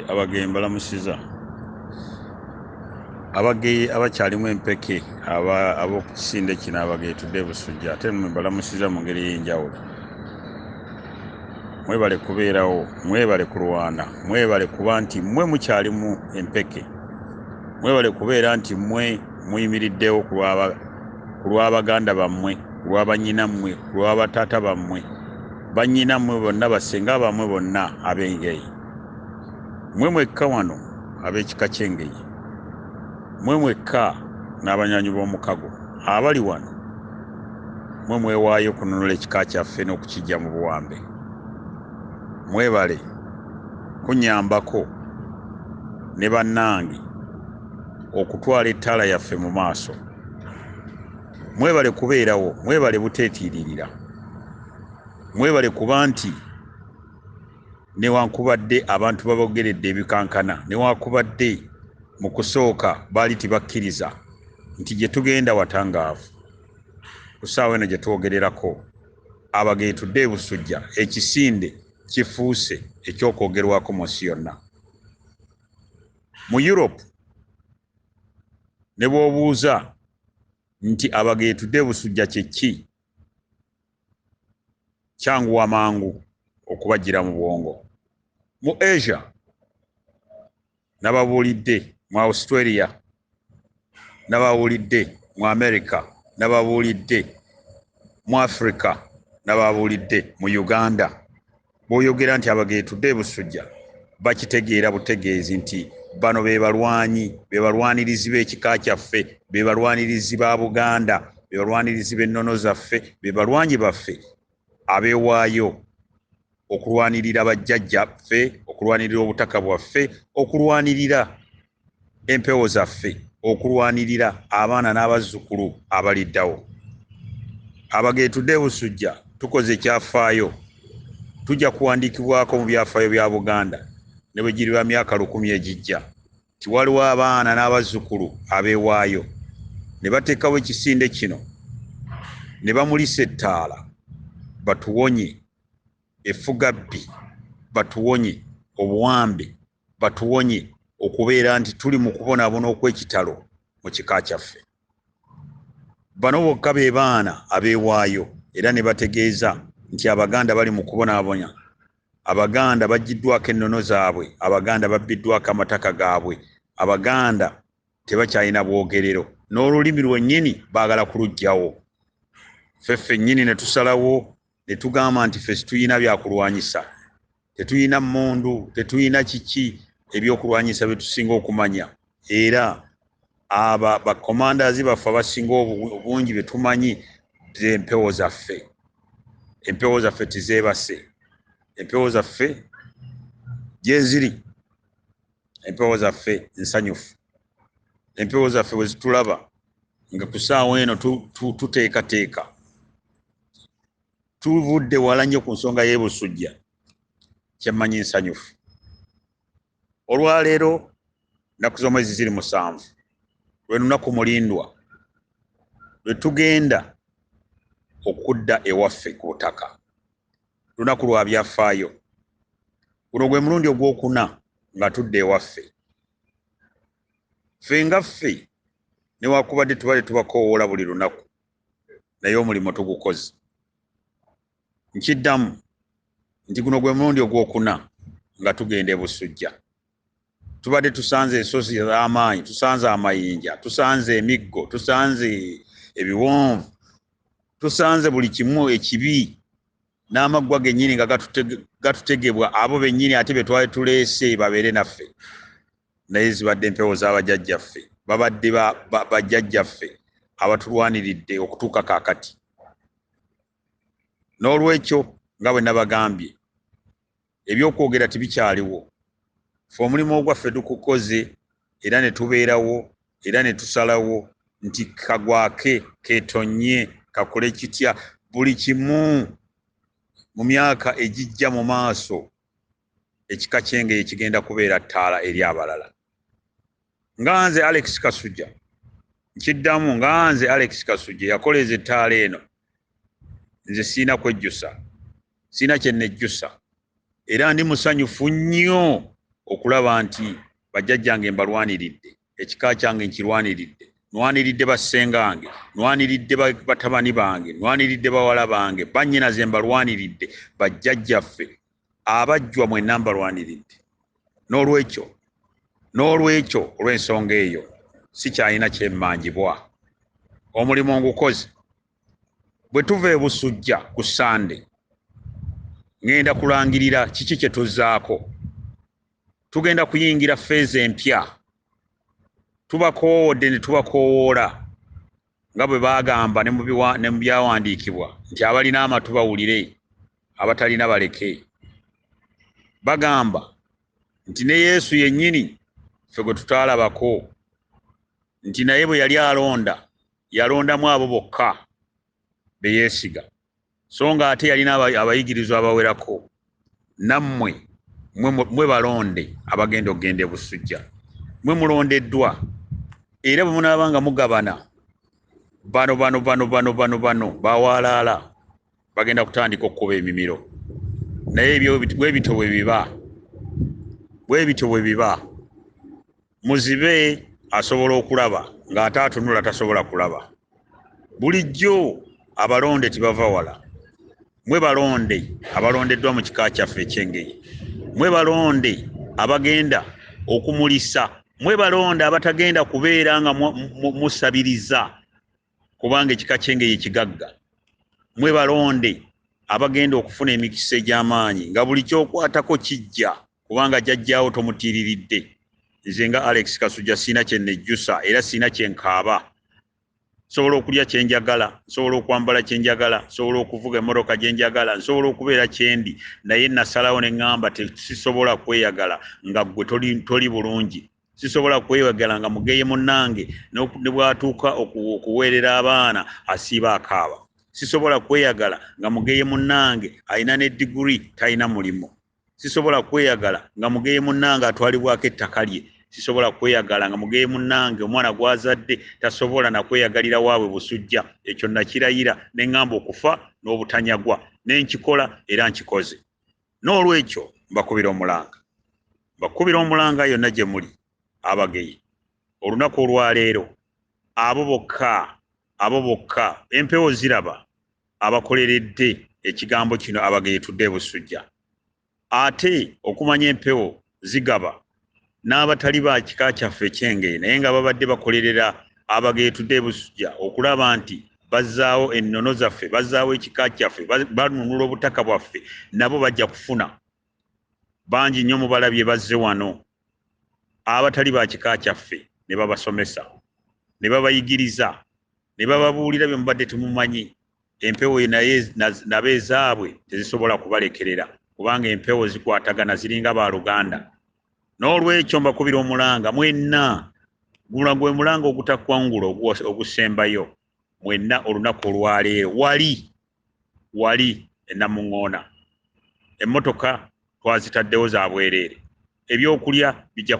Abagenyi balamusiza abageyi abakyalimu empeke ab'okukisinde kino abageyi tudde Busujja ate mmwe balamusiza mu ngeri y'enjawulo. Mwebale kubeerawo, mwebale kulwana, mwebale kuba nti mmwe mukyalimu empeke, mwebale kubeera nti mmwe muyimiriddewo ku lw'Abaganda bammwe, ku lw'abanyinammwe, ku lw'abataata bammwe, bannyinammwe bonna, bassenga bammwe bonna ab'engeyi. Mmwe mwekka wano ab'ekika ky'engeyi, mmwe mwekka n'abanywanyi b'omukago abali wano, mmwe mwewaayo kununula ekika kyaffe n'okukiggya mu buwambe. Mwebale kunnyambako ne bannange okutwala ettaala yaffe mu maaso. Mwebale kubeerawo, mwebale buteetiiririra, mwebale kuba nti newankubadde abantu babogeredde ebikankana, newankubadde mu kusooka baali tibakkiriza nti gye tugenda watangaavu. Ku ssaawa eno gye twogererako abageyi tudde Busujja, ekisinde kifuuse eky'okwogerwako mu nsi yonna. Mu Europe ne bw'obuuza nti abageyi tudde Busujja kye ki, kyanguwa mangu okubajjira mu bwongo. Mu Asia nababuulidde, mu Australia nababuulidde, mu America nababuulidde, mu Africa nababuulidde, mu Uganda. Bw'oyogera nti abageyi tudde Busujja bakitegeera butegeezi nti bano be balwanyi, be balwanirizi b'ekika kyaffe, be balwanirizi ba Buganda, be balwanirizi b'ennono zaffe, be balwanyi baffe abeewaayo okulwanirira bajjajjaffe, okulwanirira obutaka bwaffe, okulwanirira empewo zaffe, okulwanirira abaana n'abazzukulu abaliddawo. Abageyi tudde Busujja tukoze ekyafaayo, tujja kuwandiikibwako mu byafaayo bya Buganda ne bwe giriba myaka 1000 egijja, ti waliwo abaana n'abazzukulu abeewaayo ne bateekawo ekisinde kino ne bamulisa ettaala batuwonye effugabbi, batuwonye obuwambe, batuwonye okubeera nti tuli mu kubonaabona okw'ekitalo mu kika kyaffe. Bano bokka be baana abeewaayo era ne bategeeza nti Abaganda bali mu kubonaabonya, Abaganda baggiddwako ennono zaabwe, Abaganda babbiddwako amataka gaabwe, Abaganda tebakyalina bwogerero, n'olulimi lwennyini baagala kuluggyawo. Ffe nnyini ne tusalawo ne tugamba nti ffe tetuyina byakulwanyisa, tetuyina mmundu, tetuyina kiki ebyokulwanyisa bye tusinga okumanya, era bakomandaazi baffe abasinga obungi be tumanyi empewo zaffe. Empewo zaffe tizeebase, empewo zaffe gye ziri, empewo zaffe nsanyufu, empewo zaffe bwe zitulaba nga ku ssaawa eno tuteekateeka, tuvudde wala nnyo ku nsonga y'e Busujja, kyemmanyi nsanyufu. Olwaleero nnaku z'omwezi 7 lwe lunaku mulindwa lwe tugenda okudda ewaffe ku butaka, lunaku lwa byafaayo. Guno gwe mulundi ogwokuna nga tudde ewaffe. Ffe nga ffe newaakubadde tubale tubakoowoola buli lunaku, naye omulimo tugukoze. Nkiddamu nti guno gwe mulundi ogwokuna nga tugenda e Busujja. Tubadde tusanze ensozi z'amaanyi, tusanze amayinja, tusanze emiggo, tusanze ebiwonvu, tusanze buli kimu ekibi, n'amaggwa gennyini nga gatutegebwa abo bennyini ate be twali tuleese babeere naffe. Naye zibadde empewo z'abajjajjaffe, babadde bajjajjaffe abatulwaniridde okutuuka kaakati. N'olwekyo nga bwe nabagambye, ebyokwogera tibikyaliwo. Ffe omulimu ogwaffe tukukoze era ne tubeerawo era ne tusalawo nti kagwake, keetonye, kakole kitya, buli kimu mu myaka egijja mu maaso ekika ky'engeyi kigenda kubeera ttaala eri abalala. Nga nze Alex Kassujja, nkiddamu nga nze Alex Kassujja yakoleeza ettaala eno, nze siina kwejjusa, siina kye nnejjusa, era ndi musanyufu nnyo okulaba nti bajjajjange mbalwaniridde, ekika kyange nkirwaniridde, nwaniridde bassengange, nwaniridde batabani bange, nwaniridde bawala bange, bannyinaze mbalwaniridde, bajjajjaffe abajjwa mwenna mbalwaniridde. N'olwekyo olw'ensonga eyo sikyalina kyemmanjibwa. Omulimu ngukoze. Bwe tuva e Busujja ku Sande, ngenda kulangirira kiki kye tuzzaako. Tugenda kuyingira ffeeza empya. Tubakoowodde ne tubakoowoola nga bwe baagamba ne mu byawandiikibwa nti abalina amatu bawulire, abatalina baleke. Bagamba nti ne Yesu yennyini ffe gwe tutaalabako, nti naye bwe yali alonda, yalondamu abo bokka be yeesiga. So ng'ate yalina abayigirizwa abawerako. Nammwe mwe balonde abagenda okugenda e Busujja. Mwe mulondeddwa. Era bwe munaabanga mugabana bano bawaalaala bagenda kutandika okkuba emimiro. Naye ebyo bwe bityo bwe biba. Muzibe asobola okulaba ng'ate atunula tasobola kulaba. Bulijjo abalonde tibava wala. Mwe balonde abalondeddwa mu kika kyaffe eky'Engeye. Mwe balonde abagenda okumulisa. Mwe balonde abatagenda kubeera nga musabiriza kubanga ekika ky'Engeye kigagga. Mwe balonde abagenda okufuna emikisa egy'amaanyi nga buli kyokwatako kijja kubanga jjajjaawo tomutiiriridde. Nze nga Alex Kassujja sina kye nnejjusa era sina kye nkaaba. Nsobola okulya kye njagala, nsobola okwambala kye njagala, nsobola okuvuga emmotoka gye njagala, nsobola okubeera kyendi, naye nasalawo ne ŋŋamba sisobola kweyagala nga ggwe toli bulungi. Sisobola kweyagala nga mugeye munnange ne bw'atuuka okuweerera abaana asiiba akaaba. Sisobola kweyagala nga mugeye munnange alina ne diguri talina mulimu. Sisobola kweyagala nga mugeye munnange atwalibwako ettaka lye. Sisobola kweyagala nga mugeye munnange omwana gw'azadde tasobola na kweyagalira waabwe Busujja. Ekyo nakirayira ne ŋŋamba okufa n'obutanyagwa. Ne nkikola era nkikoze. N'olwekyo mbakubira omulanga. Mbakubira omulanga yonna gye muli abageye. Olunaku olwaleero abo bokka empewo ziraba abakoleredde ekigambo kino abageye tudde e Busujja. Ate okumanya empewo zigaba n'abatali ba kika kyaffe eky'Engeye naye nga babadde bakolerera abageye tudde e Busujja okulaba nti bazzaawo ennono zaffe, bazzaawo ekika kyaffe, banunula obutaka bwaffe, nabo bajja kufuna. Bangi nnyo mubalabye bazze wano abatali ba kika kyaffe ne babasomesa, ne babayigiriza, ne bababuulira bye mubadde temumanyi. Empewo naye nabo ezaabwe tezisobola kubalekerera kubanga empewo zikwatagana ziringa baaluganda. N'olwekyo mbakubira omulanga mwenna, guno gwe mulanga ogutakwangula ogusembayo. Mwenna olunaku olwaleero wali ennamuŋŋoona. Emmotoka twazitaddewo za bwereere. Ebyokulya bijja